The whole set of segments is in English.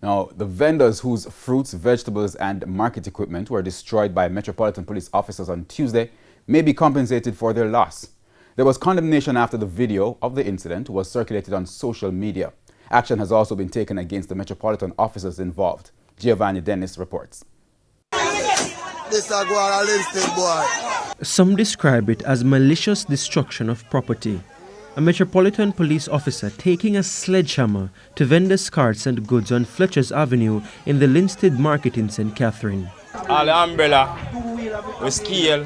Now, the vendors whose fruits, vegetables and market equipment were destroyed by Metropolitan Police officers on Tuesday may be compensated for their loss. There was condemnation after the video of the incident was circulated on social media. Action has also been taken against the Metropolitan officers involved. Giovanni Dennis reports. Some describe it as malicious destruction of property. A Metropolitan Police officer taking a sledgehammer to vendors' carts and goods on Fletcher's Avenue in the Linstead Market in St. Catherine. All the umbrella, with scale,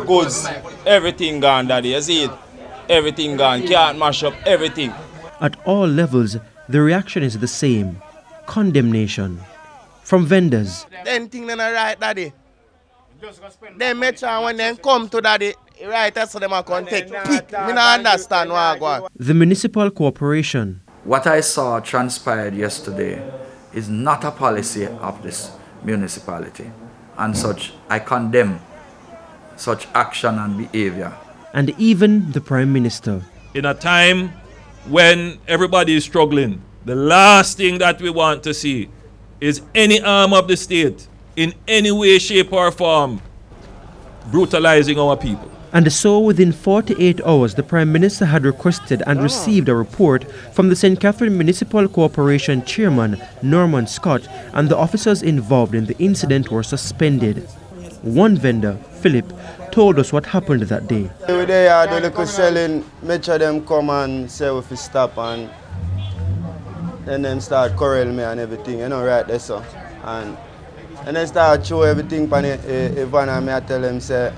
goods, everything gone, daddy. You see it? Everything gone. Can't mash up everything. At all levels, the reaction is the same: condemnation. From vendors. Then thing not right, daddy. Then make sure when they come to daddy, right, that's so them can take pick. Me not understand what I go. The municipal corporation. What I saw transpired yesterday is not a policy of this municipality, and such I condemn such action and behavior. And even the Prime Minister. In a time when everybody is struggling, the last thing that we want to see is any arm of the state in any way, shape or form brutalizing our people. And so within 48 hours, the Prime Minister had requested and received a report from the St. Catherine Municipal Corporation Chairman Norman Scott, and the officers involved in the incident were suspended. One vendor, Philip, told us what happened that day. We were there, the little selling, make sure them come and say if we stop, and then them start quarrel me and everything, you know, right there, so. And then start show everything on Ivan, and I tell them, say,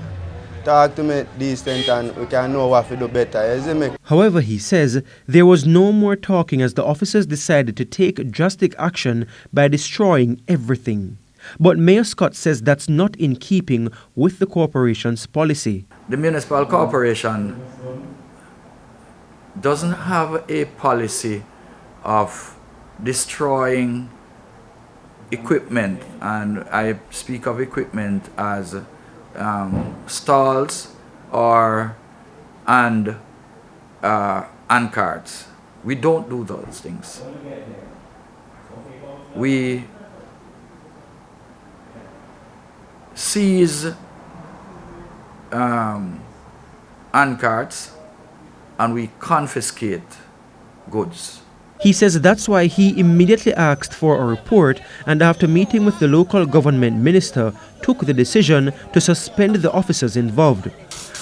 talk to me decent and we can know what to do better, you see me? However, he says there was no more talking as the officers decided to take drastic action by destroying everything. But Mayor Scott says that's not in keeping with the corporation's policy. The municipal corporation doesn't have a policy of destroying equipment, and I speak of equipment as stalls and carts. We don't do those things. We seize carts and we confiscate goods. He says that's why he immediately asked for a report, and after meeting with the local government minister, took the decision to suspend the officers involved.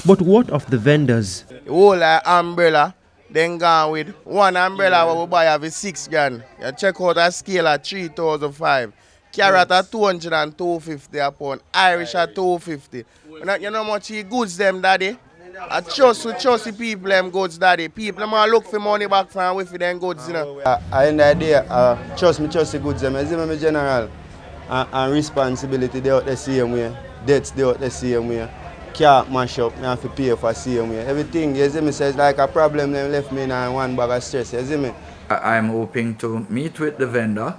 But what of the vendors? The whole umbrella, then gone with one umbrella we buy have $6 grand. You check out a scale at 3,005. Carrot at 200 and 250 a pound. Irish at 250. You know how much he goods them, daddy? I trust the people them goods, daddy. People them look for money back from with them goods, you know. I end the day, trust the goods them. As my general and responsibility they out the same way. Debts they out the same way. Can't mash up, I have to pay for the same way. Everything, you see me, says like a problem them left me in one bag of stress, you see me. I'm hoping to meet with the vendor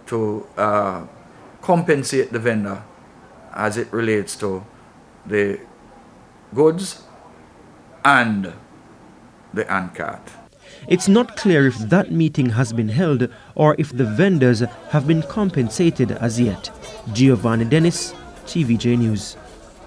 to compensate the vendor as it relates to the goods and the handcart. It's not clear if that meeting has been held or if the vendors have been compensated as yet. Giovanni Dennis, TVJ News.